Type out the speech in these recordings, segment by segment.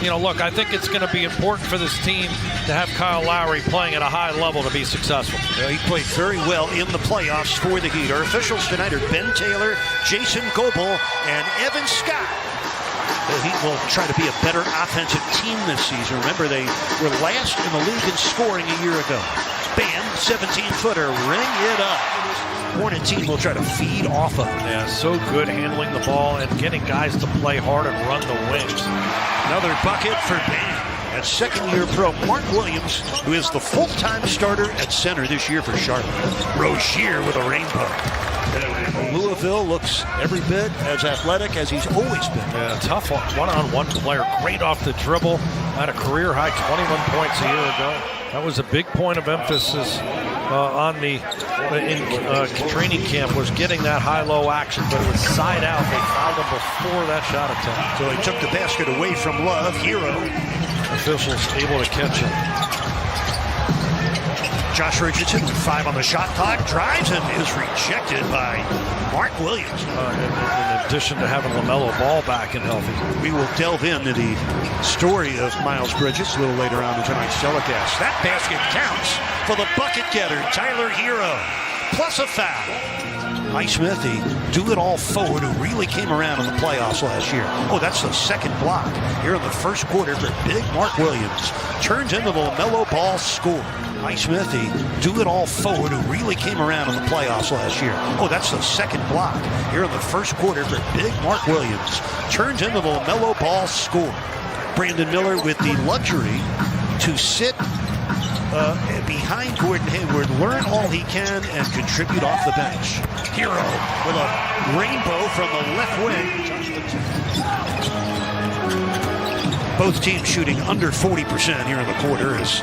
You know, look, I think it's going to be important for this team to have Kyle Lowry playing at a high level to be successful. He played very well in the playoffs for the Heat. Our officials tonight are Ben Taylor, Jason Goebel, and Evan Scott. The Heat will try to be a better offensive team this season. Remember, they were last in the league in scoring a year ago. Bam, 17-footer, ring it up. Hornet team will try to feed off of it. Yeah, so good handling the ball and getting guys to play hard and run the wings. Another bucket for Bam. At second-year pro Mark Williams, who is the full-time starter at center this year for Charlotte. Rozier with a rainbow. Louisville looks every bit as athletic as he's always been. Yeah, tough one-on-one player. Great off the dribble. Had a career-high 21 points a year ago. That was a big point of emphasis in training camp, was getting that high-low action, but it was side out. They fouled him before that shot attempt. So he took the basket away from Love. Hero. Officials able to catch him. Josh Richardson with 5 on the shot clock, drives and is rejected by Mark Williams. In addition to having LaMelo Ball back and healthy. We will delve into the story of Miles Bridges a little later on in tonight's telecast. That basket counts for the bucket getter, Tyler Hero, plus a foul. Highsmith, the do-it-all forward who really came around in the playoffs last year. Oh, that's the second block here in the first quarter for big Mark Williams. Turns into the LaMelo Ball score. Highsmith, the do-it-all forward who really came around in the playoffs last year. Oh, that's the second block here in the first quarter for big Mark Williams. Turns into the LaMelo Ball score. Brandon Miller with the luxury to sit behind Gordon Hayward, learn all he can, and contribute off the bench. Hero with a rainbow from the left wing. Both teams shooting under 40% here in the quarter as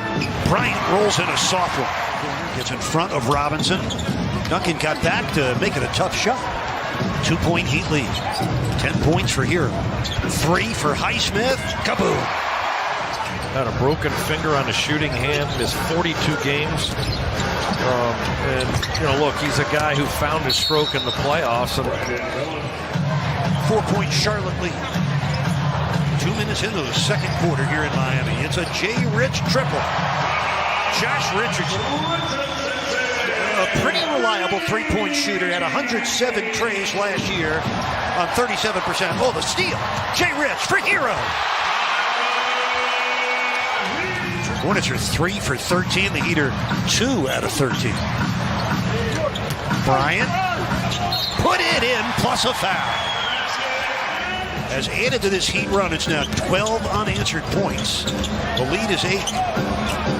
Bryant rolls in a soft one. Gets in front of Robinson. Duncan got back to make it a tough shot. 2-point Heat lead. 10 points for Hero. 3 for Highsmith. Kaboom. Had a broken finger on the shooting hand, missed 42 games. And, you know, look, he's a guy who found his stroke in the playoffs. 4-point Charlotte lead. 2 minutes into the second quarter here in Miami. It's a Jay Rich triple. Josh Richardson, a pretty reliable three-point shooter, had 107 trays last year on 37%. Oh, the steal. Jay Rich for Hero. Hornets are 3 for 13. The Heat are 2 out of 13. Bryant put it in, plus a foul. Has added to this Heat run. It's now 12 unanswered points. The lead is 8.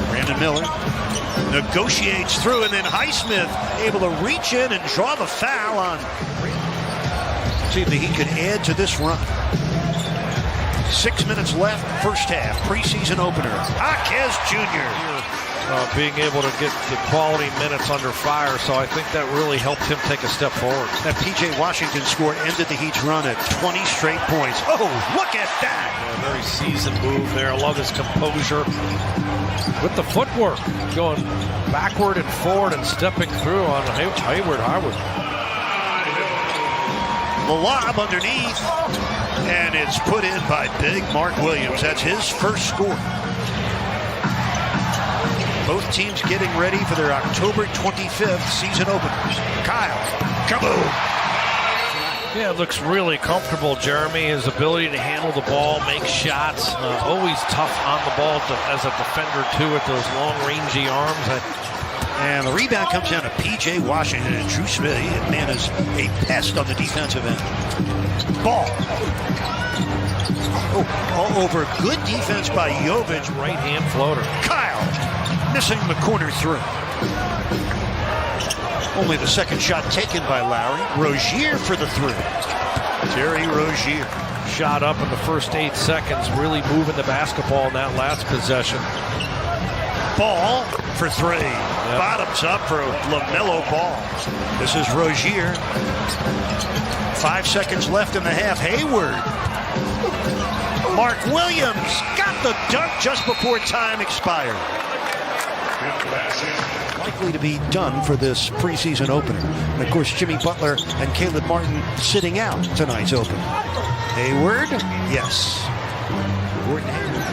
Brandon Miller negotiates through, and then Highsmith able to reach in and draw the foul on. See if the Heat could add to this run. 6 minutes left, first half, preseason opener. Jaquez Jr. Being able to get the quality minutes under fire, so I think that really helped him take a step forward. That P.J. Washington score ended the Heat's run at 20 straight points. Oh, look at that! Yeah, very seasoned move there. I love his composure. With the footwork, going backward and forward and stepping through on Hayward. The lob underneath, and it's put in by big Mark Williams. That's his first score. Both teams getting ready for their October 25th season openers. Kyle, kaboom! Yeah, it looks really comfortable, Jeremy. His ability to handle the ball, make shots, always tough on the ball as a defender, too, with those long, rangy arms. And the rebound comes down to P.J. Washington, and Drew Smith, that man is a pest on the defensive end. Ball. Oh, all over. Good defense by Jovic. Right-hand floater. Kyle missing the corner through. Only the second shot taken by Lowry. Rozier for the three. Terry Rozier. Shot up in the first 8 seconds, really moving the basketball in that last possession. Ball for three. Yep. Bottoms up for LaMelo Ball. This is Rozier. 5 seconds left in the half. Hayward. Mark Williams got the dunk just before time expired. Likely to be done for this preseason opener. And of course, Jimmy Butler and Caleb Martin sitting out tonight's opener. Hayward, yes.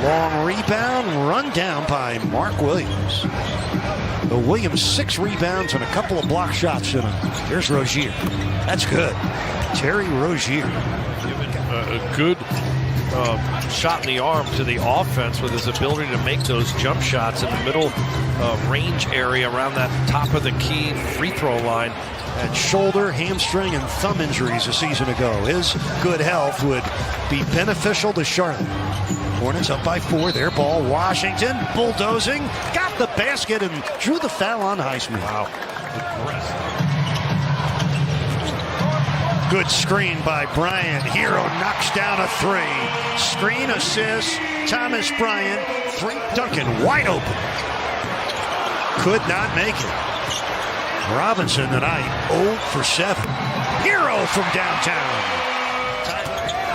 Long rebound, run down by Mark Williams. The Williams 6 rebounds and a couple of block shots tonight. Here's Rozier. That's good. Terry Rozier. Given a good shot in the arm to the offense with his ability to make those jump shots in the middle range area around that top of the key free throw line. Had shoulder, hamstring, and thumb injuries a season ago. His good health would be beneficial to Charlotte. Hornets up by 4. Their ball. Washington bulldozing. Got the basket and drew the foul on Highsmith. Wow. Good screen by Bryant. Hero knocks down a 3. Screen assist. Thomas Bryant. 3. Duncan wide open. Could not make it. Robinson tonight 0 for 7. Hero from downtown.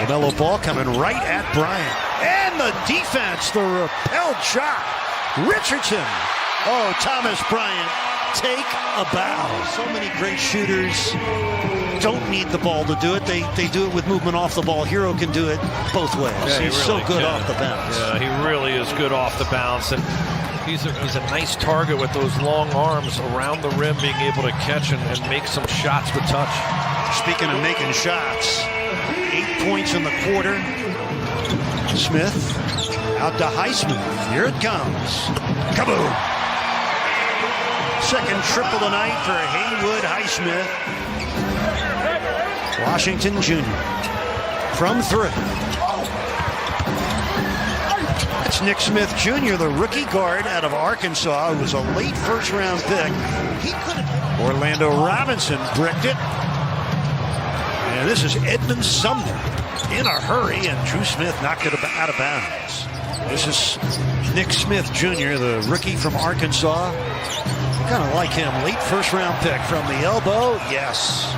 LaMelo Ball coming right at Bryant. And the defense, the repelled shot. Richardson. Oh, Thomas Bryant, take a bow. So many great shooters don't need the ball to do it. They do it with movement off the ball. Hero can do it both ways. Yeah, he's really so good can. off the bounce. Yeah, he really is good off the bounce. And he's a nice target with those long arms around the rim, being able to catch and make some shots with touch. Speaking of making shots, 8 points in the quarter. Smith out to Highsmith. Here it comes. Kaboom! Second triple tonight for Haywood Highsmith. Washington Jr. from 3. It's Nick Smith Jr., the rookie guard out of Arkansas, who was a late first-round pick. Orlando Robinson bricked it. And this is Edmund Sumner in a hurry, and Drew Smith knocked it out of bounds. This is Nick Smith Jr., the rookie from Arkansas. Kind of like him, late first-round pick from the elbow. Yes.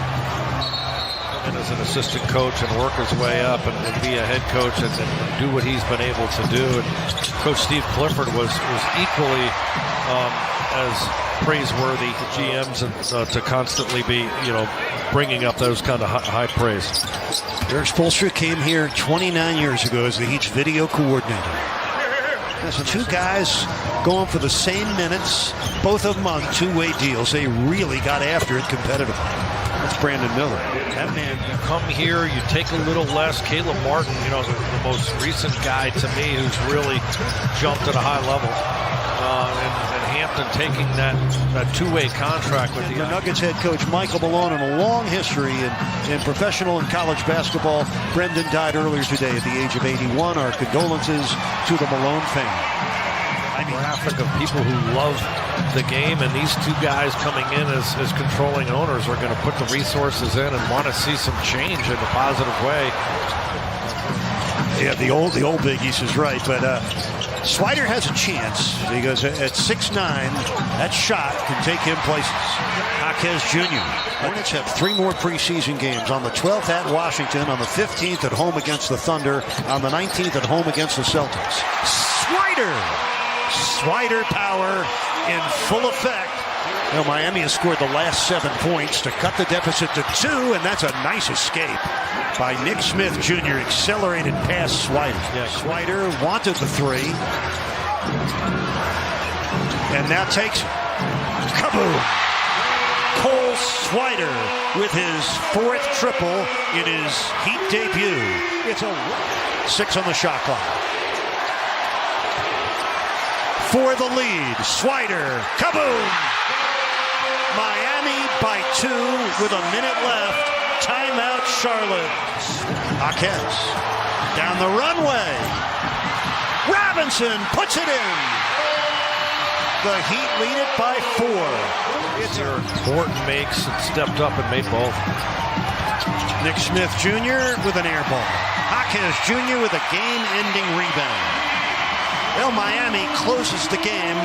And as an assistant coach and work his way up and be a head coach and do what he's been able to do. And Coach Steve Clifford was equally as praiseworthy to GMs and to constantly be, bringing up those kind of high praise. Eric Spoelstra came here 29 years ago as the Heat's video coordinator. That's 2 guys going for the same minutes, both of them on 2-way deals. They really got after it competitively. That's Brandon Miller. That man, you come here, you take a little less. Caleb Martin, the most recent guy to me who's really jumped at a high level. And Hampton taking that 2-way contract with the Nuggets head coach Michael Malone, and a long history in professional and college basketball. Brendan died earlier today at the age of 81. Our condolences to the Malone family. Graphic of people who love the game, and these 2 guys coming in as controlling owners are going to put the resources in and want to see some change in a positive way. Yeah, the old Big East is right, but Swider has a chance because at 6'9", that shot can take him places. Jaquez Jr. Hornets have 3 more preseason games. On the 12th at Washington, on the 15th at home against the Thunder, on the 19th at home against the Celtics. Swider power in full effect. Miami has scored the last 7 points to cut the deficit to 2, and that's a nice escape by Nick Smith Jr. Accelerated past Swider. Yeah, Swider wanted the 3, and now takes it. Kaboom! Cole Swider with his 4th triple in his Heat debut. It's a 6 on the shot clock. For the lead, Swider, kaboom! Miami by 2 with a minute left. Timeout, Charlotte. Jaquez down the runway. Robinson puts it in. The Heat lead it by 4. It's Morton makes and stepped up and made both. Nick Smith Jr. with an air ball. Jaquez Jr. with a game-ending rebound. Miami closes the game.